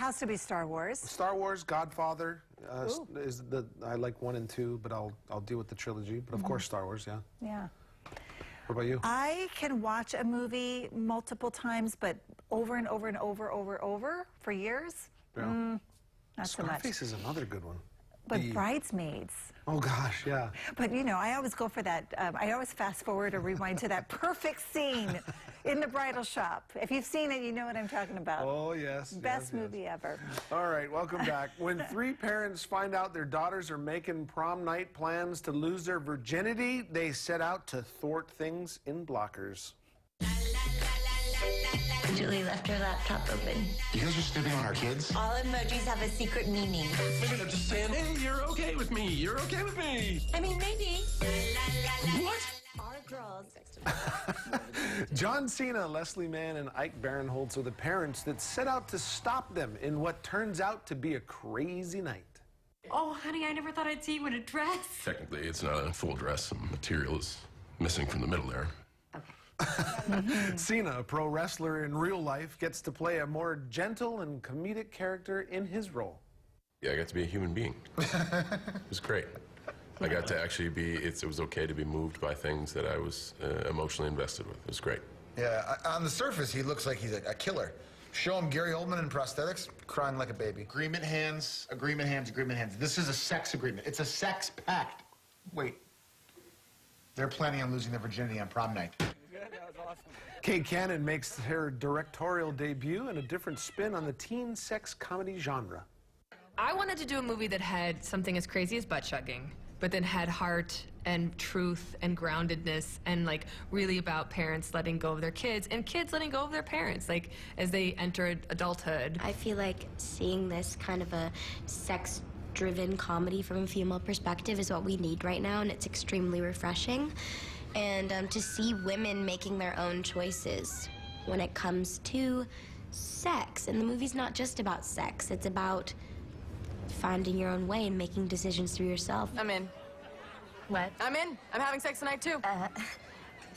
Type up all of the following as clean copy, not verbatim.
has to be Star Wars. Star Wars, Godfather is I like 1 and 2, but I'll deal with the trilogy. But of course, Star Wars, yeah. Yeah. What about you? I can watch a movie multiple times, but over and over and over for years. Yeah. Not so much. Scarface is another good one. But Bridesmaids. Oh gosh, yeah. But you know, I always go for that. I always fast forward or rewind to that perfect scene in the bridal shop. If you've seen it, you know what I'm talking about. Oh yes. Best movie ever. All right, welcome back. When 3 parents find out their daughters are making prom night plans to lose their virginity, they set out to thwart things in blockers. Julie left her laptop open. You guys are snooping on our kids? All emojis have a secret meaning. Maybe they're just saying, hey, you're okay with me. You're okay with me. I mean, maybe. What? Our girls. John Cena, Leslie Mann, and Ike Barinholtz are the parents that set out to stop them in what turns out to be a crazy night. Oh, honey, I never thought I'd see you in a dress. Technically, it's not a full dress. Some material is missing from the middle there. Cena, a pro wrestler in real life, gets to play a more gentle and comedic character in his role. Yeah, I got to be a human being. It was great. I got to actually be, it was okay to be moved by things that I was emotionally invested with. It was great. Yeah, on the surface, he looks like he's a killer. Show him Gary Oldman in prosthetics, crying like a baby. Agreement hands, agreement hands, agreement hands. This is a sex agreement. It's a sex pact. Wait. They're planning on losing their virginity on prom night. Kate Cannon makes her directorial debut in a different spin on the teen sex comedy genre. I wanted to do a movie that had something as crazy as butt chugging, but then had heart and truth and groundedness and like really about parents letting go of their kids and kids letting go of their parents, like as they enter adulthood. I feel like seeing this kind of a sex-driven comedy from a female perspective is what we need right now, and it's extremely refreshing. And to see women making their own choices when it comes to sex. And the movie's not just about sex, it's about finding your own way and making decisions through yourself. I'm in. What? I'm in. I'm having sex tonight too.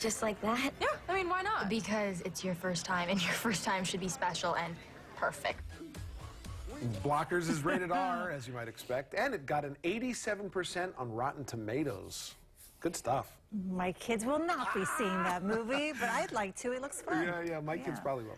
Just like that? Yeah, I mean, why not? Because it's your first time, and your first time should be special and perfect. Blockers is rated R, as you might expect, and it got an 87% on Rotten Tomatoes. Good stuff. My kids will not be seeing that movie, but I'd like to. It looks fun. Yeah, my kids probably will.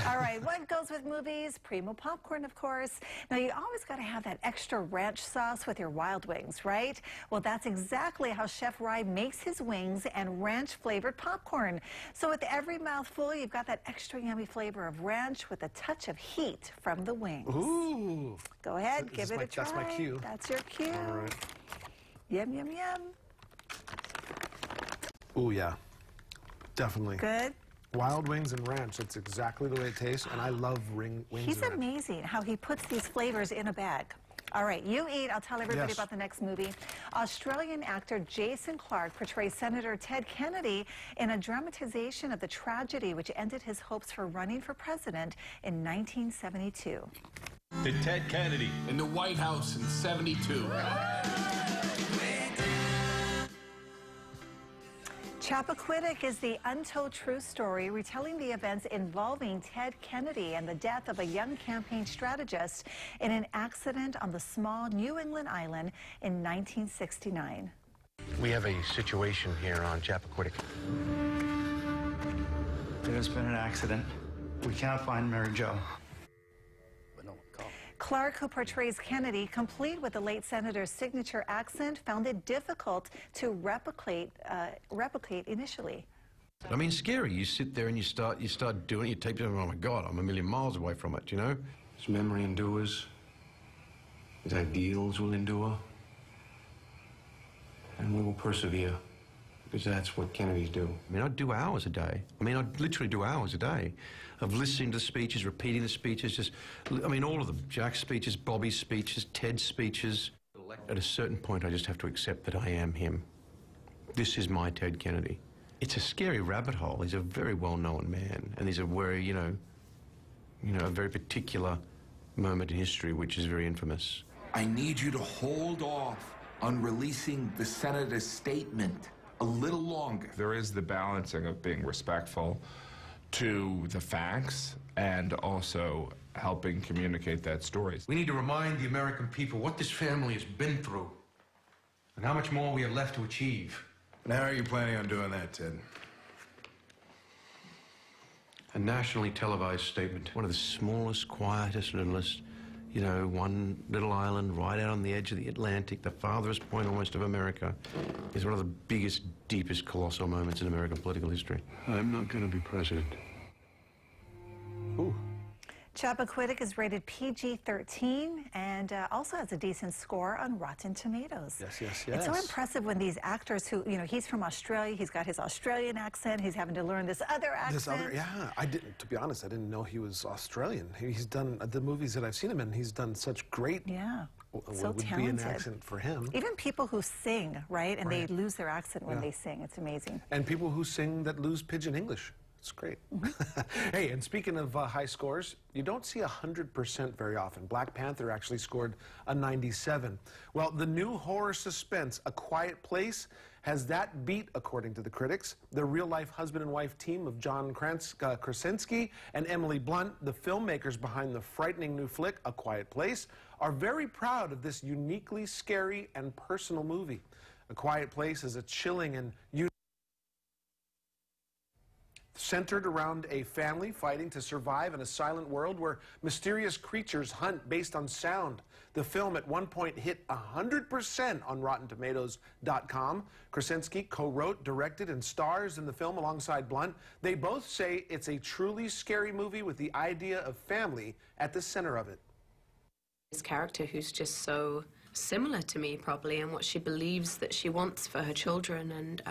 All right, what goes with movies? Primo popcorn, of course. Now, you always got to have that extra ranch sauce with your Wild Wings, right? Well, that's exactly how Chef Rye makes his wings and ranch-flavored popcorn. So with every mouthful, you've got that extra yummy flavor of ranch with a touch of heat from the wings. Ooh. Go ahead, give it a try. That's my cue. That's your cue. All right. Yum, yum, yum. Ooh, yeah. Definitely. Good. Wild Wings and ranch, that's exactly the way it tastes, and I love wings He's and ranch. amazing how he puts these flavors in a bag. All right, you eat. I'll tell everybody about the next movie. Australian actor Jason Clarke portrays Senator Ted Kennedy in a dramatization of the tragedy which ended his hopes for running for president in 1972. To Ted Kennedy in the White House in '72. Chappaquiddick is the untold true story retelling the events involving Ted Kennedy and the death of a young campaign strategist in an accident on the small New England island in 1969. We have a situation here on Chappaquiddick. There's been an accident. We can't find Mary Jo. Clarke, who portrays Kennedy, complete with the late senator's signature accent, found it difficult to replicate initially. I mean, scary. You sit there and you start doing it. You tape it. Oh my God, I'm a million miles away from it. You know. His memory endures. His ideals will endure, and we will persevere. Because that's what Kennedys do. I mean, I'd do hours a day. I mean, I'd literally do hours a day of listening to speeches, repeating the speeches, I mean, all of them. Jack's speeches, Bobby's speeches, Ted's speeches. At a certain point, I just have to accept that I am him. This is my Ted Kennedy. It's a scary rabbit hole. He's a very well-known man, and he's a very, a very particular moment in history, which is very infamous. I need you to hold off on releasing the senator's statement a little longer. There is the balancing of being respectful to the facts and also helping communicate that story. We need to remind the American people what this family has been through and how much more we have left to achieve. And how are you planning on doing that, Ted? A nationally televised statement. One of the smallest, quietest, littlest, you know, one little island right out on the edge of the Atlantic, the farthest point almost of America, is one of the biggest, deepest, colossal moments in American political history. I'm not going to be president. Ooh. Chappaquiddick is rated PG-13 and also has a decent score on Rotten Tomatoes. Yes, yes, yes. It's so impressive when these actors who, you know, he's from Australia, he's got his Australian accent, he's having to learn this other accent. To be honest, I didn't know he was Australian. He's done, the movies that I've seen him in, he's done such great, so would talented. be an accent for him. Even people who sing, right, and they lose their accent when they sing. It's amazing. And people who sing that lose pidgin English. It's great. Hey, and speaking of high scores, you don't see 100% very often. Black Panther actually scored a 97. Well, the new horror suspense, A Quiet Place, has that beat, according to the critics. The real-life husband and wife team of John Krasinski and Emily Blunt, the filmmakers behind the frightening new flick, A Quiet Place, are very proud of this uniquely scary and personal movie. A Quiet Place is a chilling and centered around a family fighting to survive in a silent world where mysterious creatures hunt based on sound. The film at one point hit 100% on RottenTomatoes.com. Krasinski co-wrote, directed, and stars in the film alongside Blunt. They both say it's a truly scary movie with the idea of family at the center of it. This character who's just so similar to me, probably, and what she believes that she wants for her children, and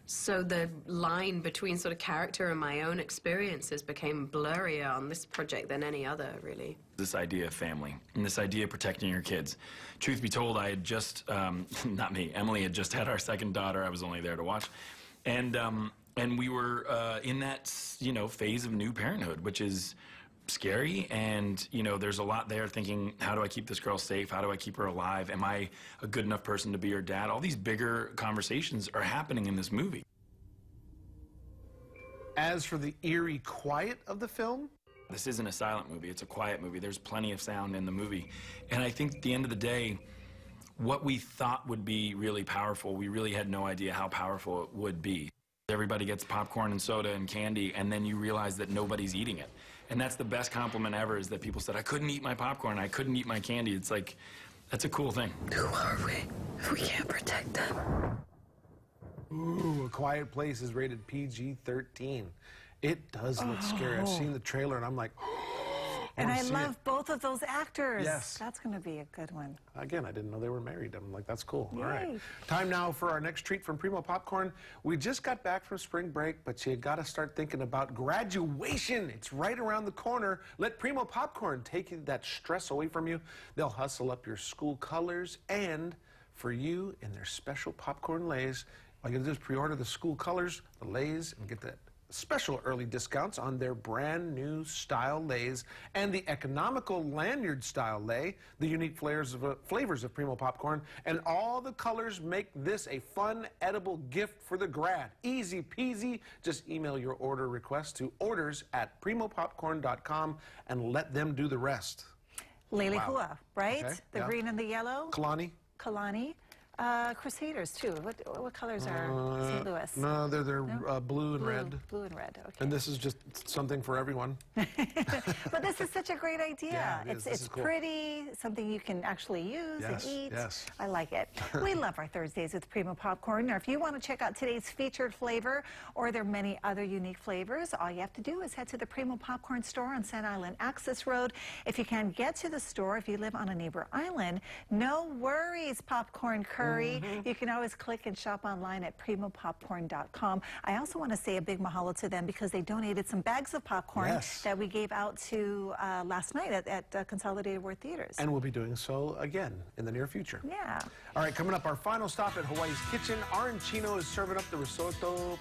so the line between sort of character and my own experiences became blurrier on this project than any other, really. This idea of family and this idea of protecting your kids. Truth be told, I had just, not me, Emily had just had our second daughter. I was only there to watch. And we were in that, you know, phase of new parenthood, which is scary, and you know, there's a lot there thinking, how do I keep this girl safe? How do I keep her alive? Am I a good enough person to be her dad? All these bigger conversations are happening in this movie. As for the eerie quiet of the film, this isn't a silent movie, it's a quiet movie. There's plenty of sound in the movie. And I think at the end of the day, what we thought would be really powerful, we really had no idea how powerful it would be. Everybody gets popcorn and soda and candy, and then you realize that nobody's eating it. And that's the best compliment ever, is that people said, I couldn't eat my popcorn, I couldn't eat my candy. It's like, that's a cool thing. Who are we if we can't protect them? Ooh, A Quiet Place is rated PG-13. It does look scary. I've seen the trailer and I'm like, and I love both of those actors. Yes. That's going to be a good one. Again, I didn't know they were married. I'm like, that's cool. Yay. All right. Time now for our next treat from Primo Popcorn. We just got back from spring break, but you got to start thinking about graduation. It's right around the corner. Let Primo Popcorn take that stress away from you. They'll hustle up your school colors, and for you in their special popcorn lays, all you got to do is pre-order the school colors, the lays, and get that special early discounts on their brand new style lays and the economical lanyard style lay, the unique flavors of Primo Popcorn, and all the colors make this a fun, edible gift for the grad. Easy peasy. Just email your order request to orders@primopopcorn.com and let them do the rest. Lele Hua, right? Okay, The green and the yellow. Kalani. Kalani. Crusaders, too. What colors are St. Louis? No, they're blue and red. Blue and red, okay. And this is just something for everyone. But this is such a great idea. Yeah, it's cool. Pretty, something you can actually use and eat. Yes. I like it. We love our Thursdays with Primo Popcorn. Now, if you want to check out today's featured flavor, or there are many other unique flavors, all you have to do is head to the Primo Popcorn store on Sand Island Access Road. If you can't get to the store, if you live on a neighbor island, no worries, Popcorn Curry. You can always click and shop online at primopopcorn.com. I also want to say a big mahalo to them because they donated some bags of popcorn that we gave out to last night at Consolidated War Theaters. And we'll be doing so again in the near future. Yeah. All right, coming up, our final stop at Hawaii's Kitchen. Arancino is serving up the risotto.